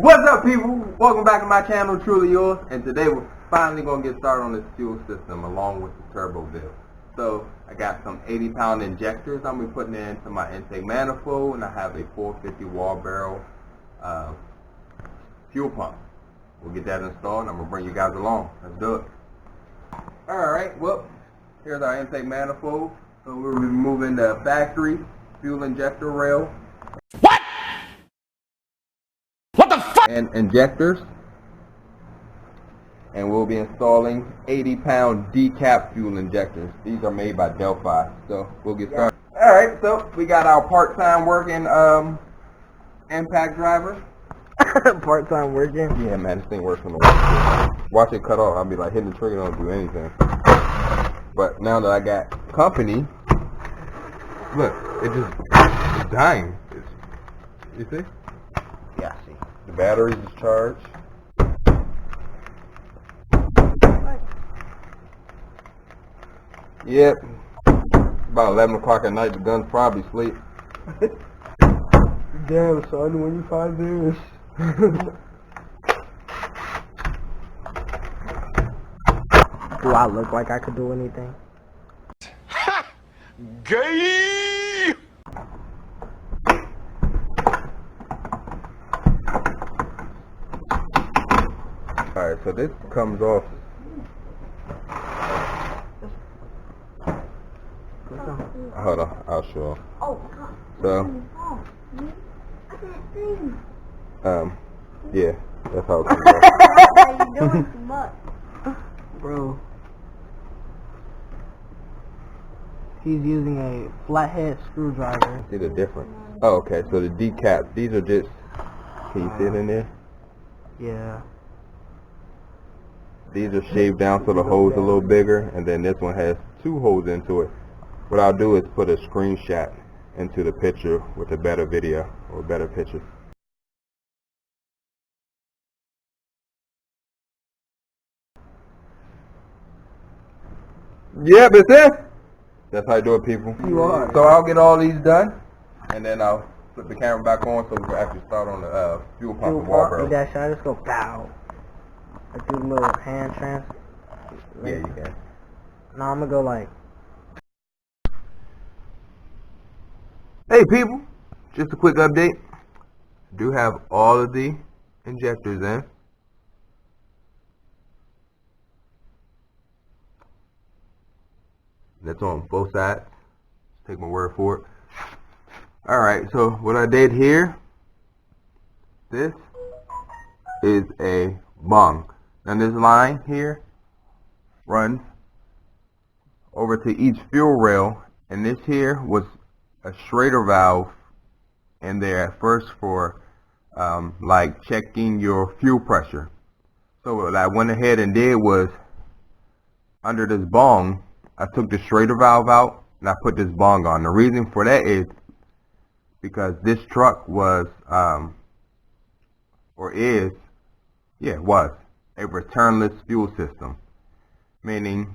What's up, people? Welcome back to my channel, Truly Yours, and today we're finally going to get started on this fuel system along with the turbo bill. So I got some 80-pound injectors I'm going to be putting into my intake manifold, and I have a 450 wall barrel fuel pump. We'll get that installed and I'm going to bring you guys along. Let's do it. Alright, well, here's our intake manifold. So we're removing the factory fuel injector rail. What? What the fuck? And injectors. And we'll be installing 80-pound decap fuel injectors. These are made by Delphi. So we'll get started. Alright, so we got our part-time working impact driver. Part-time working? Yeah, man, this thing works on the watch. Watch it cut off. I'll be like hitting the trigger, don't do anything. But now that I got company, look, it's dying. You see? Yeah, I see. The batteries is charged. Yep. About 11 o'clock at night, the gun's probably asleep. Damn, son, when you find this? Do I look like I could do anything? Gay! Alright, so this comes off. Hold on, I'll show you. So, yeah, that's how it comes off. You're doing too much. Bro. He's using a flathead screwdriver. See the difference? Oh, okay, so the decaps, these are just, can you see it in there? Yeah. These are shaved down so the hole's a little bigger, and then this one has two holes into it. What I'll do is put a screenshot into the picture with a better video or better picture. Yep, it's it. That's how you do it, people. You are. So I'll get all these done, and then I'll flip the camera back on so we can actually start on the fuel pump and wall barrel. That shot, just go pow. Like do a little hand transfer. Yeah, you can. No, I'm gonna go like. Hey people, just a quick update. Do have all of the injectors in. That's on both sides. Take my word for it. Alright, so what I did here, this is a bung. Now this line here runs over to each fuel rail, and this here was a Schrader valve in there at first for like checking your fuel pressure. So what I went ahead and did was, under this bung, I took the Schrader valve out and I put this bung on. The reason for that is because this truck was was a returnless fuel system, meaning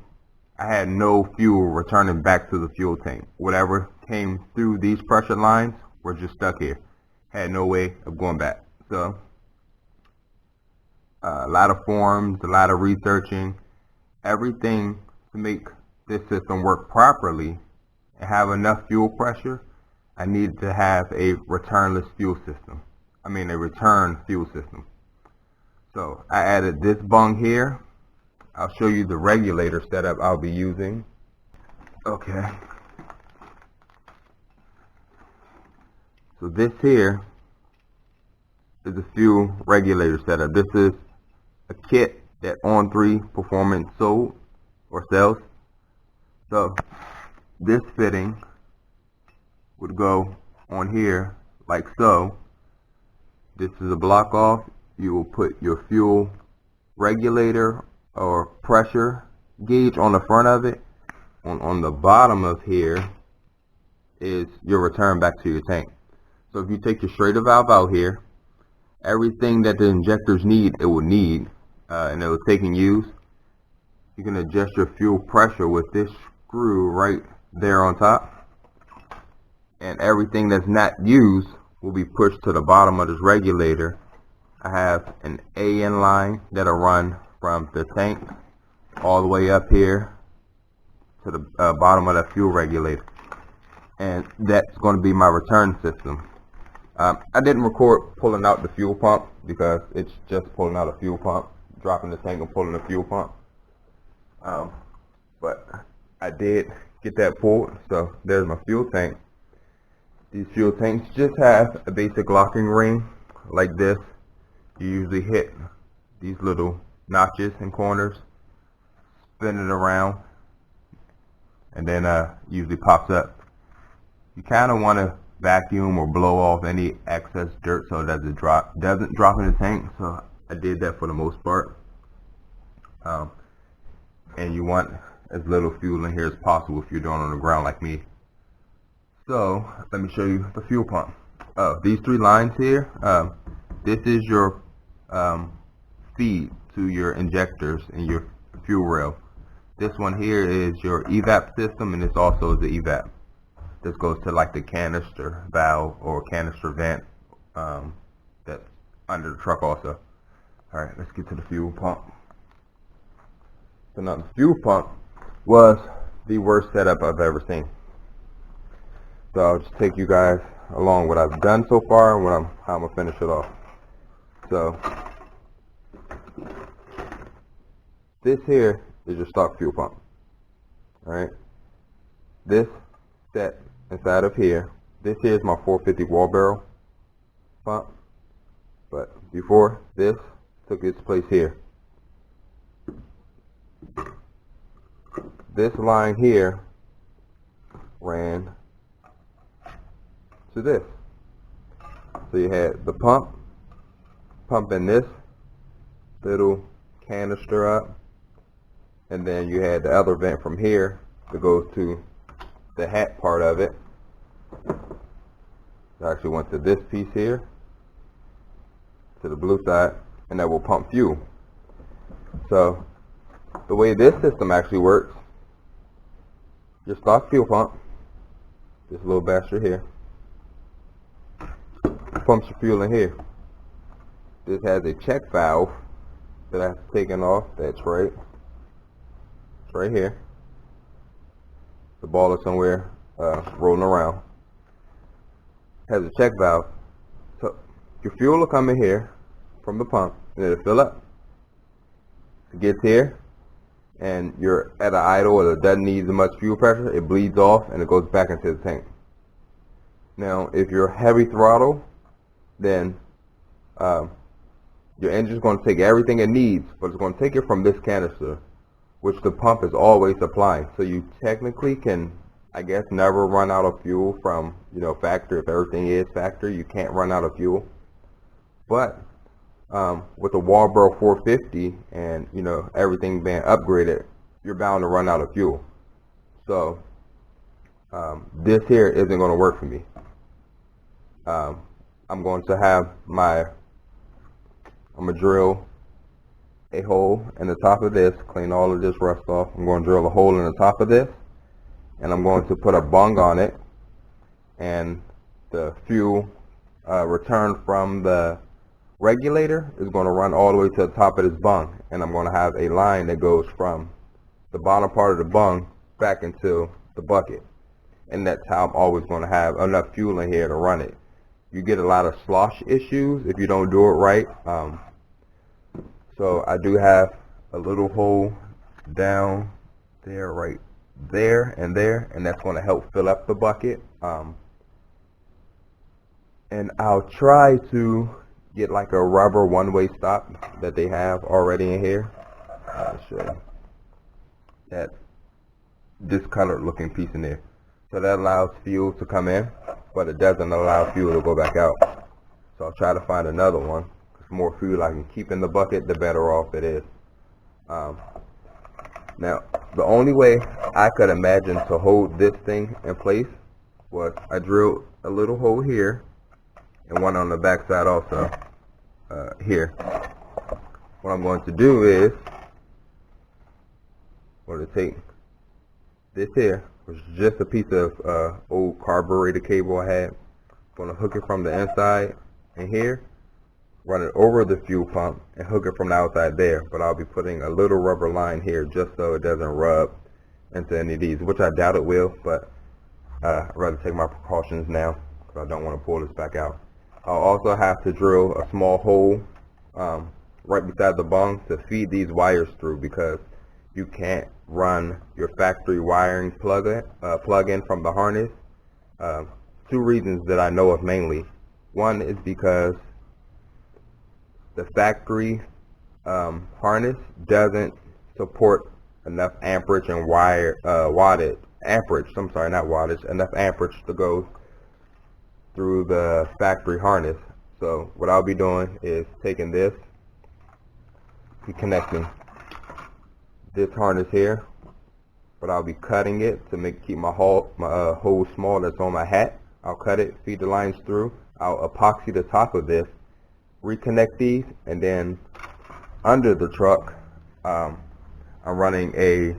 I had no fuel returning back to the fuel tank. Whatever came through these pressure lines were just stuck here. Had no way of going back. So a lot of forums, a lot of researching, everything to make this system work properly and have enough fuel pressure. I needed to have a returnless fuel system. I mean a return fuel system. So I added this bung here. I'll show you the regulator setup I'll be using. Okay. So this here is the fuel regulator setup. This is a kit that On3 Performance sold or sells. So this fitting would go on here like so. This is a block off. You will put your fuel regulator or pressure gauge on the front of it. On the bottom of here is your return back to your tank. So if you take your Schrader valve out here, everything that the injectors need, it will need, and it will take and use. You can adjust your fuel pressure with this screw right there on top, and everything that's not used will be pushed to the bottom of this regulator I have an AN line that'll run from the tank all the way up here to the bottom of that fuel regulator, and that's going to be my return system. I didn't record pulling out the fuel pump because it's just pulling out a fuel pump, dropping the tank and pulling the fuel pump. But I did get that pulled, so there's my fuel tank. These fuel tanks just have a basic locking ring like this. You usually hit these little notches and corners, spin it around, and then usually pops up. You kind of want to vacuum or blow off any excess dirt so it doesn't drop in the tank. So I did that for the most part. And you want as little fuel in here as possible if you're doing it on the ground like me. So let me show you the fuel pump. These three lines here, this is your feed to your injectors and your fuel rail. This one here is your evap system, and this also is the evap. This goes to like the canister valve or canister vent that's under the truck also. Alright, let's get to the fuel pump. So now the fuel pump was the worst setup I've ever seen. So I'll just take you guys along what I've done so far and how I'm going to finish it off. So this here is your stock fuel pump. Alright. This set inside of here, this here is my 450 wall barrel pump. But before this took its place here. This line here ran to this. So you had the pump pumping this little canister up, and then you had the other vent from here that goes to the hat part of it. It actually went to this piece here, to the blue side, and that will pump fuel. So the way this system actually works, your stock fuel pump, this little bastard here, pumps your fuel in here. This has a check valve that I've taken off. That's right. It's right here. The ball is somewhere rolling around. Has a check valve. So your fuel will come in here from the pump, and it'll fill up. It gets here, and you're at an idle or it doesn't need as much fuel pressure. It bleeds off and it goes back into the tank. Now, if you're heavy throttle, then your engine's going to take everything it needs, but it's going to take it from this canister, which the pump is always supplying. So you technically can, I guess, never run out of fuel from, factory. If everything is factory, you can't run out of fuel. But with the wall barrel 450 and everything being upgraded, you're bound to run out of fuel. So this here isn't going to work for me. I'm going to drill a hole in the top of this, clean all of this rust off. I'm going to drill a hole in the top of this, and I'm going to put a bung on it, and the fuel return from the regulator is going to run all the way to the top of this bung, and I'm going to have a line that goes from the bottom part of the bung back into the bucket, and that's how I'm always going to have enough fuel in here to run it. You get a lot of slosh issues if you don't do it right. So I do have a little hole down there, right there, and that's going to help fill up the bucket. And I'll try to get like a rubber one-way stop that they have already in here. I'll show you that discolored looking piece in there. So that allows fuel to come in, but it doesn't allow fuel to go back out. So I'll try to find another one. The more fuel I can keep in the bucket, the better off it is. Now, the only way I could imagine to hold this thing in place was I drilled a little hole here and one on the back side also here. What I'm going to do is I'm going to take this here, which is just a piece of old carburetor cable I had. I'm going to hook it from the inside in here, run it over the fuel pump and hook it from the outside there, but I'll be putting a little rubber line here just so it doesn't rub into any of these, which I doubt it will, but I'd rather take my precautions now because I don't want to pull this back out. I'll also have to drill a small hole right beside the bung to feed these wires through, because you can't run your factory wiring plug-in from the harness. Two reasons that I know of mainly. One is because the factory harness doesn't support enough amperage and enough amperage to go through the factory harness. So what I'll be doing is taking this, be connecting this harness here, but I'll be cutting it to keep my hole small that's on my hat. I'll cut it, feed the lines through. I'll epoxy the top of this, reconnect these, and then under the truck, I'm running a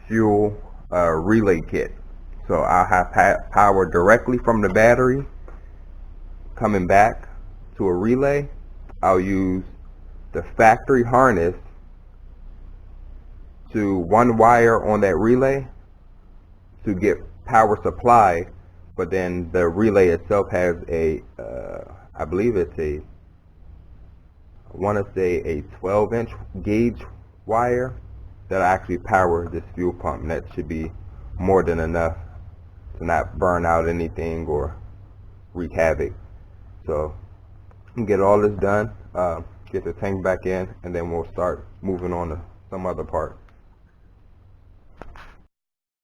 fuel relay kit. So I'll have power directly from the battery coming back to a relay. I'll use the factory harness to one wire on that relay to get power supply, but then the relay itself has a I believe it's a 12-inch gauge wire that actually power this fuel pump, and that should be more than enough to not burn out anything or wreak havoc. So get all this done, get the tank back in, and then we'll start moving on to some other part.